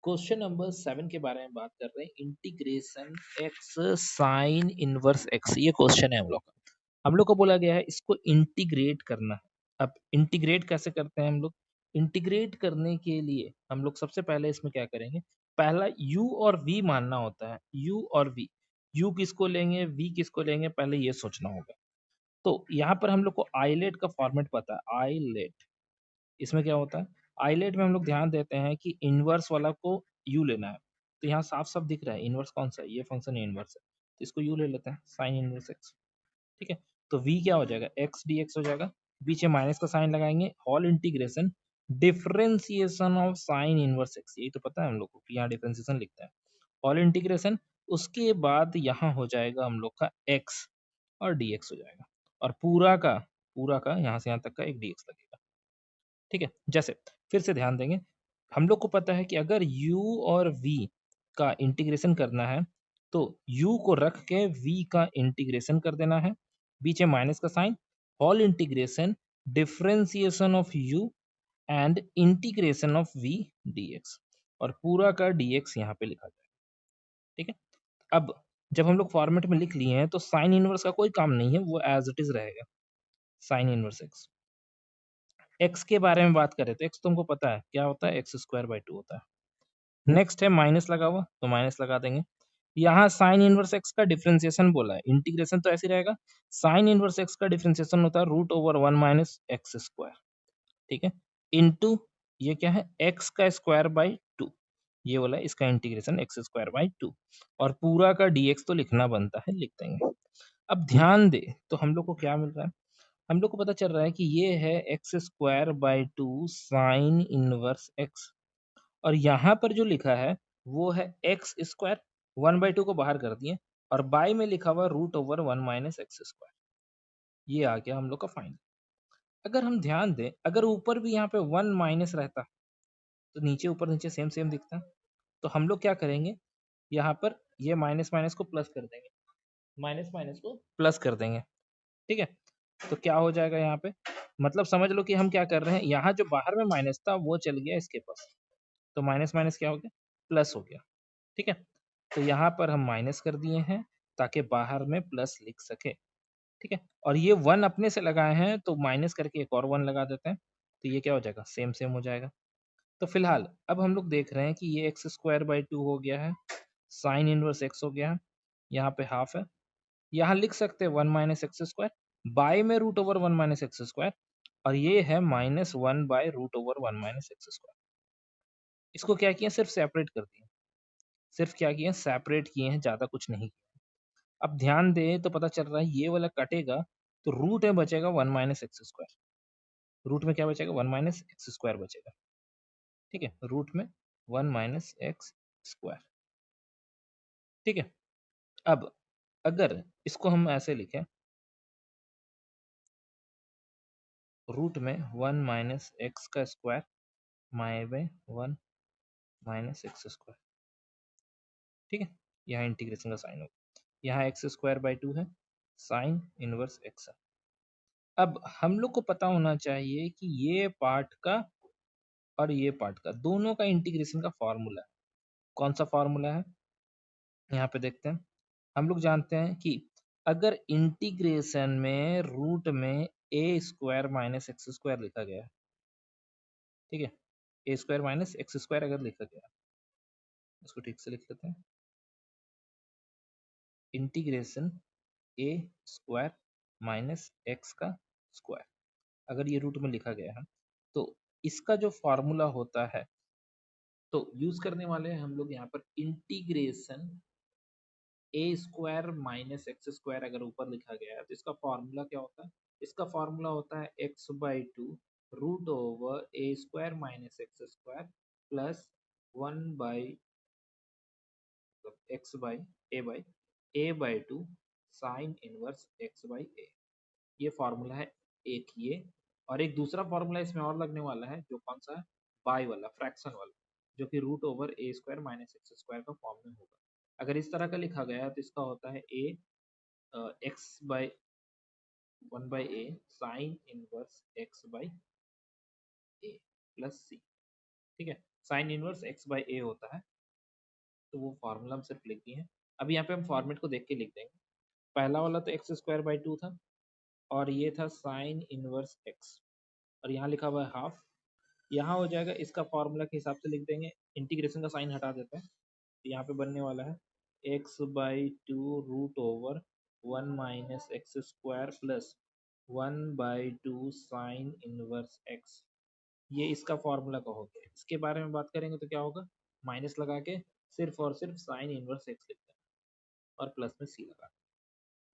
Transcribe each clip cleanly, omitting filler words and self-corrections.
Question number 7 के बारे में बात कर रहे हैं। Integration x sign inverse x, ये क्वेश्चन है हम लोग का। हम लोग को बोला गया है इसको इंटीग्रेट करना है। अब इंटीग्रेट कैसे करते हैं हम लोग? इंटीग्रेट करने के लिए हम लोग सबसे पहले इसमें क्या करेंगे, पहला u और v मानना होता है। u और v, u किसको लेंगे, v किसको लेंगे, पहले ये सोचना होगा। तो यहाँ पर हम लोग को आइलेट का फॉर्मेट पता है। आइलेट, इसमें क्या होता है, आइलेट में हम लोग ध्यान देते हैं कि इनवर्स वाला को u लेना है। तो यहाँ साफ साफ दिख रहा है इनवर्स कौन सा है, ये फंक्शन इनवर्स है, तो इसको u ले लेते हैं, साइन इनवर्स x। ठीक है, तो v क्या हो जाएगा, x dx हो जाएगा। बीच में माइनस का साइन लगाएंगे, whole integration differentiation of sine inverse x, यही तो पता है हम लोग को कि यहाँ डिफरेंशिएशन लिखता है, होल इंटीग्रेशन। उसके बाद यहाँ हो जाएगा हम लोग का x और dx हो जाएगा, और पूरा का यहाँ से यहाँ तक का एक dx लगेगा। ठीक है, जैसे फिर से ध्यान देंगे, हम लोग को पता है कि अगर u और v का इंटीग्रेशन करना है तो u को रख के v का इंटीग्रेशन कर देना है, बीच में माइनस का sign, whole integration differentiation of u and integration of v dx, और पूरा का dx यहाँ पे लिखा जाए। ठीक है, अब जब हम लोग फॉर्मेट में लिख लिए हैं तो साइन इनवर्स का कोई काम नहीं है, वो एज इट इज रहेगा, साइन इनवर्स एक्स। एक्स के बारे में बात करें तो एक्स तुमको पता है क्या होता है, एक्स स्क्वायर बाई 2 होता है। नेक्स्ट है माइनस लगा हुआ, तो माइनस लगा देंगे। यहाँ साइन इनवर्स एक्स का डिफरेंशिएशन बोला है, इंटीग्रेशन तो ऐसे ही रहेगा, साइन इनवर्स एक्स का डिफरेंशिएशन होता है root over 1 minus x square. ठीक है, इनटू ये क्या है, एक्स का स्क्वायर बाई 2, ये बोला है इसका इंटीग्रेशन एक्स स्क्वायर बाई 2, और पूरा का dx तो लिखना बनता है, लिख देंगे। अब ध्यान दे तो हम लोग को क्या मिल रहा है, हम लोग को पता चल रहा है कि ये है x square by 2 sine inverse x, और यहाँ पर जो लिखा है वो है एक्स स्क्वायर, 1/2 को बाहर कर दिए, और बाई में लिखा हुआ root over 1 minus x square, ये आ गया हम लोग का फाइनल। अगर हम ध्यान दें, अगर ऊपर भी यहाँ पे 1 माइनस रहता तो नीचे ऊपर नीचे सेम सेम दिखता, तो हम लोग क्या करेंगे, यहाँ पर ये माइनस माइनस को प्लस कर देंगे, माइनस माइनस को प्लस कर देंगे। ठीक है, तो क्या हो जाएगा यहाँ पे, मतलब समझ लो कि हम क्या कर रहे हैं, यहाँ जो बाहर में माइनस था वो चल गया इसके पास, तो माइनस माइनस क्या हो गया, प्लस हो गया। ठीक है, तो यहाँ पर हम माइनस कर दिए हैं ताकि बाहर में प्लस लिख सके। ठीक है, और ये 1 अपने से लगाए हैं तो माइनस करके एक और 1 लगा देते हैं, तो ये क्या हो जाएगा, सेम सेम हो जाएगा। तो फिलहाल अब हम लोग देख रहे हैं कि ये एक्स स्क्वायर बाई 2 हो गया है, साइन इनवर्स एक्स हो गया है, यहाँ पे हाफ है, यहाँ लिख सकते हैं 1 माइनस एक्स स्क्वायर, बाय में root over 1 minus x square, और ये है minus 1 by root over 1 minus x square. इसको क्या किया, सिर्फ सेपरेट कर दिया, सिर्फ क्या किया, सेपरेट किए हैं, ज्यादा कुछ नहीं किया। अब ध्यान दें तो पता चल रहा है ये वाला कटेगा, तो रूट में बचेगा 1 माइनस एक्स स्क्वायर, रूट में क्या बचेगा, 1 माइनस एक्स स्क्वायर बचेगा। ठीक है, रूट में 1 माइनस एक्स स्क्वायर। ठीक है, अब अगर इसको हम ऐसे लिखें, रूट में 1 माइनस एक्स का स्क्वायर माई बाय 1 माइनस एक्स स्क्वायर। ठीक है, यहाँ इंटीग्रेशन का साइन होगा, यहाँ एक्स स्क्वायर बाई 2 है, साइन इनवर्स एक्स है। अब हम लोग को पता होना चाहिए कि ये पार्ट का और ये पार्ट का दोनों का इंटीग्रेशन का फॉर्मूला है। कौन सा फॉर्मूला है, यहाँ पे देखते हैं। हम लोग जानते हैं कि अगर इंटीग्रेशन में रूट में ए स्क्वायर माइनस एक्स स्क्वायर लिखा गया है, ठीक है, ए स्क्वायर माइनस एक्स स्क्वायर अगर लिखा गया है, इसको ठीक से लिख लेते हैं, इंटीग्रेशन ए स्क्वायर माइनस एक्स का स्क्वायर, अगर ये रूट में लिखा गया है तो इसका जो फॉर्मूला होता है, तो यूज करने वाले हैं हम लोग यहाँ पर इंटीग्रेशन ए स्क्वायर माइनस एक्स स्क्वायर, अगर ऊपर लिखा गया है तो इसका फॉर्मूला क्या होता है, इसका फॉर्मूला होता है x by 2 root over a square minus x square plus 1 by x by a by 2 sine inverse x by a, ये फॉर्मूला है एक ये। और एक दूसरा फॉर्मूला इसमें और लगने वाला है, जो कौन सा है, बाई वाला, फ्रैक्शन वाला, जो कि root over a square minus x square का फॉर्म में होगा। अगर इस तरह का लिखा गया है तो इसका होता है a x by 1 by a sine inverse x by a plus c. ठीक है, sine inverse x by a होता है, तो वो फॉर्मूला हम सिर्फ लिख दिए हैं। अभी यहाँ पे हम फॉर्मेट को देख के लिख देंगे। पहला वाला तो एक्स स्क्वायर बाई टू था, और ये था साइन इनवर्स एक्स, और यहाँ लिखा हुआ है हाफ। यहाँ हो जाएगा, इसका फॉर्मूला के हिसाब से लिख देंगे, इंटीग्रेशन का साइन हटा देते हैं, तो यहाँ पे बनने वाला है x by two root over one minus x square plus one by two sine inverse x. ये इसका फॉर्मूला का हो गया। इसके बारे में बात करेंगे तो क्या होगा, माइनस लगा के सिर्फ और सिर्फ साइन इनवर्स एक्स लिखते हैं, और प्लस में सी लगा,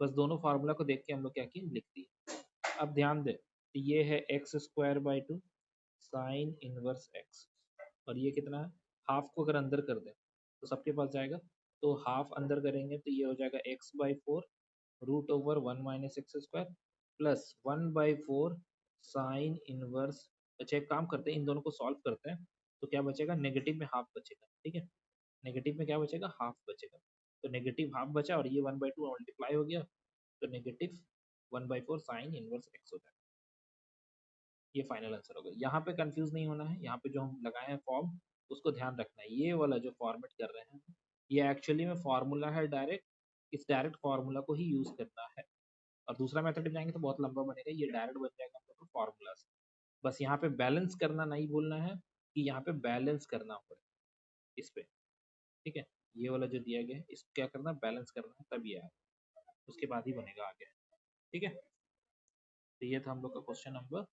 बस दोनों फार्मूला को देख के हम लोग क्या किए, लिख दिए। अब ध्यान दे, ये है x square by two sine inverse x, और ये कितना है, हाफ को अगर अंदर कर दें तो सबके पास जाएगा, तो हाफ अंदर करेंगे तो ये हो जाएगा x by four root over one minus x square plus one by four sine inverse. अच्छा एक काम करते हैं, इन दोनों को सॉल्व करते हैं, तो क्या बचेगा, नेगेटिव में हाफ बचेगा, ठीक है, नेगेटिव में क्या बचेगा, हाफ बचेगा, तो नेगेटिव हाफ बचा और ये वन बाई टू मल्टीप्लाई हो गया, तो negative one by four sine inverse x हो जाएगा। ये फाइनल आंसर होगा। यहाँ पे कंफ्यूज नहीं होना है, यहाँ पे जो हम लगाए हैं फॉर्म उसको ध्यान रखना है। ये वाला जो फॉर्मेट कर रहे हैं ये एक्चुअली में फॉर्मूला है डायरेक्ट, इस डायरेक्ट फॉर्मूला को ही यूज करना है, और दूसरा मेथड में जाएंगे तो बहुत लंबा बनेगा, ये डायरेक्ट बन जाएगा हम लोग का फॉर्मूला से। बस यहाँ पे बैलेंस करना नहीं भूलना है, कि यहाँ पे बैलेंस करना होगा इस पे, ठीक है, ये वाला जो दिया गया है इसको क्या करना, बैलेंस करना है, तब ये आएगा, उसके बाद ही बनेगा आगे, ठीक है। तो ये था हम लोग का क्वेश्चन नंबर